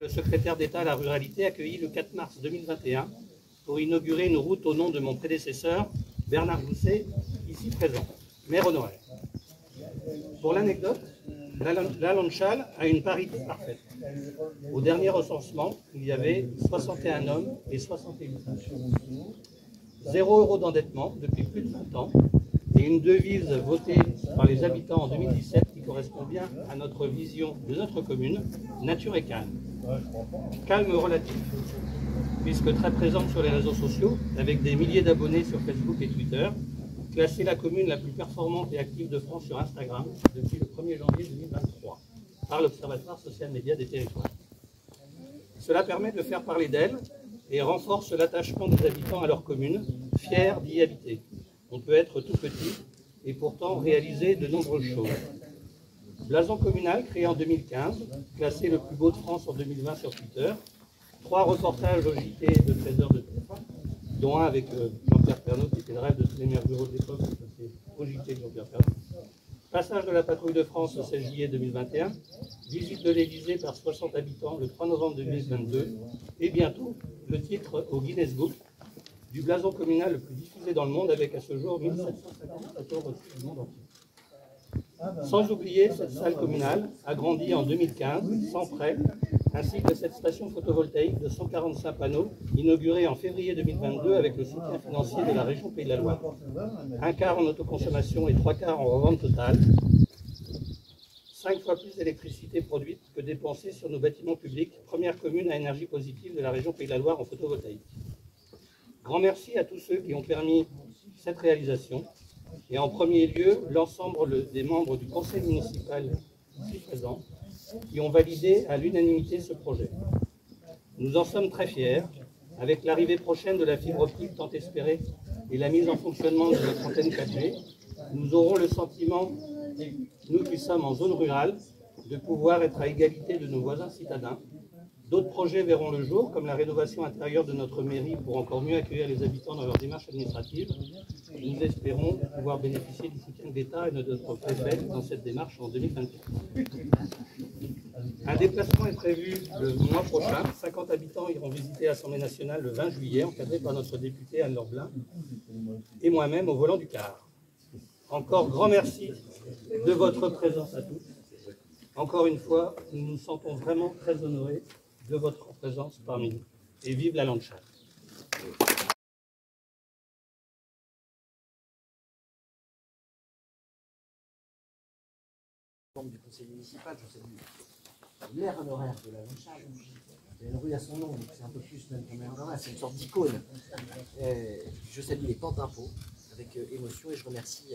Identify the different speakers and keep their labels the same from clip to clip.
Speaker 1: Le secrétaire d'État à la ruralité accueilli le 4 mars 2021 pour inaugurer une route au nom de mon prédécesseur, Bernard Gousset, ici présent, maire honoraire. Pour l'anecdote, la Lanchal a une parité parfaite. Au dernier recensement, il y avait 61 hommes et 61 femmes. 0 € d'endettement depuis plus de 20 ans et une devise votée par les habitants en 2017 qui correspond bien à notre vision de notre commune, nature et calme. Calme relatif, puisque très présente sur les réseaux sociaux, avec des milliers d'abonnés sur Facebook et Twitter, classée la commune la plus performante et active de France sur Instagram depuis le 1er janvier 2023, par l'Observatoire social média des territoires. Cela permet de faire parler d'elle et renforce l'attachement des habitants à leur commune, fiers d'y habiter. On peut être tout petit et pourtant réaliser de nombreuses choses. Blason communal créé en 2015, classé le plus beau de France en 2020 sur Twitter, 3 reportages au JT de 13 heures de téléphone, dont un avec Jean-Pierre Pernaut, qui était le rêve de tous les maires bureaux de l'époque, au JT de Jean-Pierre Pernaut. Passage de la patrouille de France le 16 juillet 2021, visite de l'Élysée par 60 habitants le 3 novembre 2022, et bientôt le titre au Guinness Book du blason communal le plus diffusé dans le monde, avec à ce jour 1750 photos reçues du monde entier. Sans oublier cette salle communale, agrandie en 2015, sans prêt, ainsi que cette station photovoltaïque de 145 panneaux, inaugurée en février 2022 avec le soutien financier de la région Pays de la Loire. 1/4 en autoconsommation et 3/4 en revente totale. 5 fois plus d'électricité produite que dépensée sur nos bâtiments publics, première commune à énergie positive de la région Pays de la Loire en photovoltaïque. Grand merci à tous ceux qui ont permis cette réalisation, et en premier lieu l'ensemble des membres du conseil municipal ici présents qui ont validé à l'unanimité ce projet. Nous en sommes très fiers. Avec l'arrivée prochaine de la fibre optique tant espérée et la mise en fonctionnement de notre antenne 4G, nous aurons le sentiment, nous qui sommes en zone rurale, de pouvoir être à égalité de nos voisins citadins. D'autres projets verront le jour, comme la rénovation intérieure de notre mairie pour encore mieux accueillir les habitants dans leurs démarches administratives. Nous espérons pouvoir bénéficier du soutien de l'État et de notre préfet dans cette démarche en 2024. Un déplacement est prévu le mois prochain. 50 habitants iront visiter l'Assemblée nationale le 20 juillet, encadré par notre député Anne Lorblin et moi-même au volant du car. Encore grand merci de votre présence à tous. Encore une fois, nous nous sentons vraiment très honorés de votre présence parmi nous. Et vive la Lanchal.
Speaker 2: Du conseil municipal, je salue le maire honoraire de la Lanchal. Il y a une rue à son nom, donc c'est un peu plus même qu'un maire honoraire, c'est une sorte d'icône. Je salue les portes d'impôts avec émotion et je remercie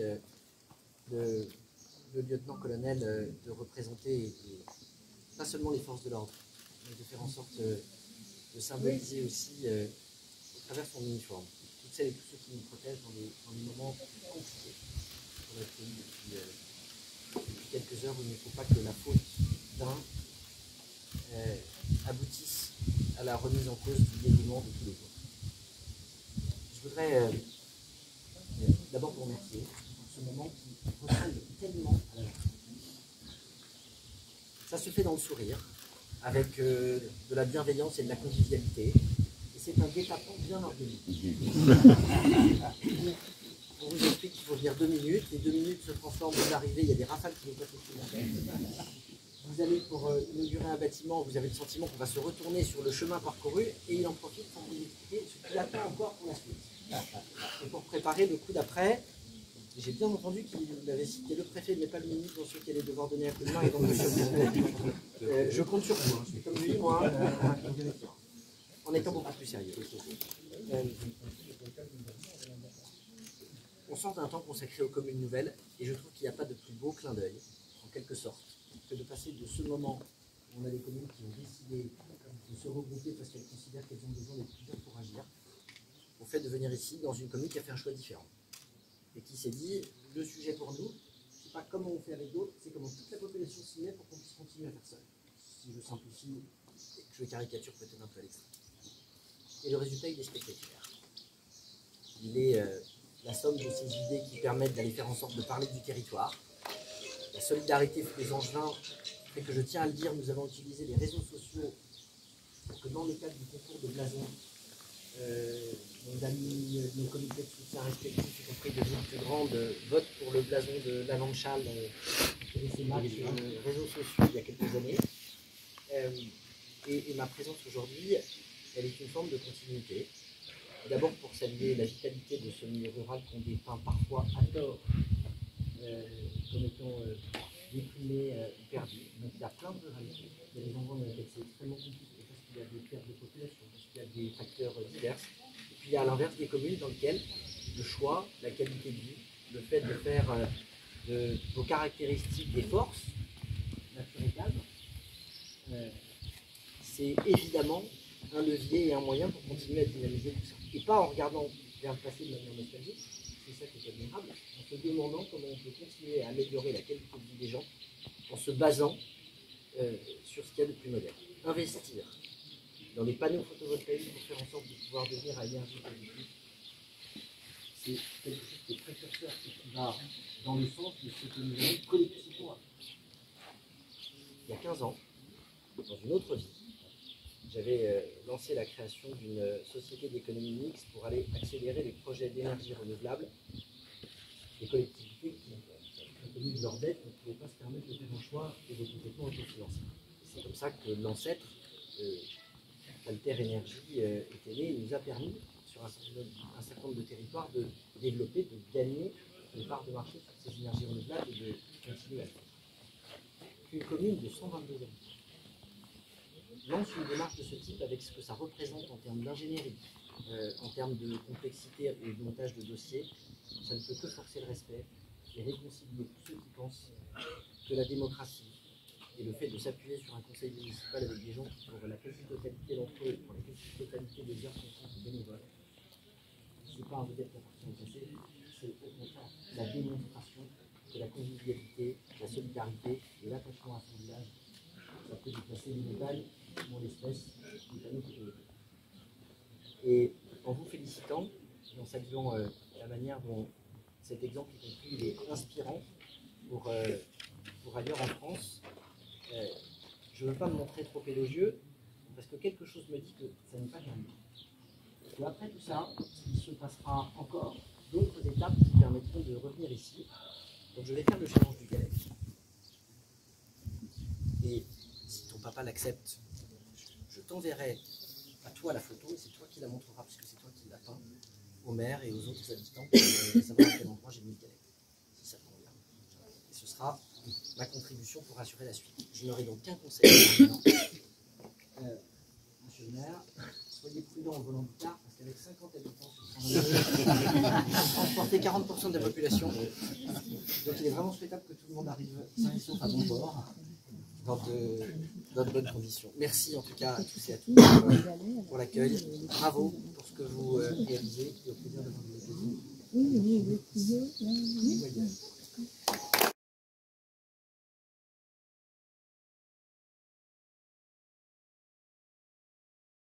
Speaker 2: le lieutenant-colonel de représenter pas seulement les forces de l'ordre, mais de faire en sorte de symboliser aussi au travers son uniforme toutes celles et tous ceux qui nous protègent dans les moments compliqués pour notre pays depuis quelques heures où il ne faut pas que la faute d'un aboutisse à la remise en cause du dévouement de tous les autres. Je voudrais d'abord vous remercier pour ce moment qui ressemble tellement à la journée. Ça se fait dans le sourire, avec de la bienveillance et de la convivialité, et c'est un guet-apens bien organisé. On vous explique qu'il faut venir 2 minutes, les 2 minutes se transforment, vous arrivez, il y a des rafales qui vous passent au-dessus de la tête. Vous allez pour inaugurer un bâtiment, vous avez le sentiment qu'on va se retourner sur le chemin parcouru, et il en profite pour vous expliquer ce qui attend encore pour la suite. Et pour préparer le coup d'après, j'ai bien entendu qu'il avait cité le préfet, mais pas le ministre, dans ceux qui allaient devoir donner un coup de main, et donc je compte sur vous, je suis comme lui, moi, en étant beaucoup plus sérieux. On sort d'un temps consacré aux communes nouvelles, et je trouve qu'il n'y a pas de plus beau clin d'œil, en quelque sorte, que de passer de ce moment où on a des communes qui ont décidé de se regrouper parce qu'elles considèrent qu'elles ont besoin d'être plus pour agir, au fait de venir ici dans une commune qui a fait un choix différent. Et qui s'est dit, le sujet pour nous, c'est pas comment on fait avec d'autres, c'est comment toute la population s'y met pour qu'on puisse continuer à faire ça. Si je simplifie et que je caricature peut-être un peu à l'extrême. Et le résultat, il est spectaculaire. Il est la somme de ces idées qui permettent d'aller faire en sorte de parler du territoire. La solidarité des Angevins fait que, je tiens à le dire, nous avons utilisé les réseaux sociaux pour que dans le cadre du concours de blason, nos amis, nos comités de soutien respectifs, y compris de villes plus grandes, votent pour le blason de la Lamanchal qui avait ses matchs sur les réseaux sociaux il y a quelques années. Et ma présence aujourd'hui, elle est une forme de continuité. D'abord pour saluer la vitalité de ce milieu rural qu'on dépeint parfois à tort comme étant déprimé ou perdu. Donc il y a plein de ruralités. Il y a des endroits dans lesquels c'est extrêmement compliqué parce qu'il y a des pertes de population, parce qu'il y a des facteurs divers. Et puis il y a à l'inverse des communes dans lesquelles le choix, la qualité de vie, le fait de faire de vos caractéristiques des forces, nature et calme, c'est évidemment un levier et un moyen pour continuer à dynamiser tout ça. Et pas en regardant vers le passé de manière nostalgique, c'est ça qui est admirable, en se demandant comment on peut continuer à améliorer la qualité de vie des gens en se basant sur ce qu'il y a de plus moderne. Investir dans les panneaux photovoltaïques pour faire en sorte de pouvoir devenir à énergie positive, c'est quelque chose qui est précurseur et qui va dans le sens de ce que nous avons collectivement. Il y a 15 ans, dans une autre vie, j'avais lancé la création d'une société d'économie mixte pour aller accélérer les projets d'énergie renouvelable des collectivités qui, compte tenu de leur dette, ne pouvaient pas se permettre de faire un choix et de complètement autofinancé. C'est comme ça que l'ancêtre, Alter Énergie, est né et nous a permis, sur un certain nombre de territoires, de développer, de gagner une part de marché sur ces énergies renouvelables et de continuer à le faire. Une commune de 122 habitants lance une démarche de ce type avec ce que ça représente en termes d'ingénierie, en termes de complexité et de montage de dossiers, ça ne peut que forcer le respect et réconcilier tous ceux qui pensent que la démocratie et le fait de s'appuyer sur un conseil municipal avec des gens qui, pour la quasi-totalité d'entre eux, pour la quasi-totalité des heures sont bénévoles, ce n'est pas un vedette qui appartient au passé, c'est au contraire la démonstration que la convivialité, la solidarité et l'attachement à son village, ça peut déplacer les montagnes, dans l'espèce, des panneaux photovoltaïques. Et en vous félicitant, et en saluant la manière dont cet exemple, y compris, il est inspirant pour ailleurs en France, je ne veux pas me montrer trop élogieux, parce que quelque chose me dit que ça n'est pas terminé. Et après tout ça, il se passera encore d'autres étapes qui permettront de revenir ici. Donc je vais faire le challenge du Galec. Et si ton papa l'accepte, je t'enverrai à toi la photo et c'est toi qui la montreras, puisque c'est toi qui l'as peint, au maire et aux autres habitants pour savoir à quel endroit j'ai mis le Galec, si ça te convient. Et ce sera ma contribution pour assurer la suite. Je n'aurai donc qu'un conseil. Monsieur le maire, soyez prudent en volant du car, parce qu'avec 50 habitants, transporter 40% de la population. Donc il est vraiment souhaitable que tout le monde arrive sain et sauf à bon port, dans de bonnes conditions. Merci en tout cas à tous et à toutes pour l'accueil. Bravo pour ce que vous réalisez et au plaisir de vous.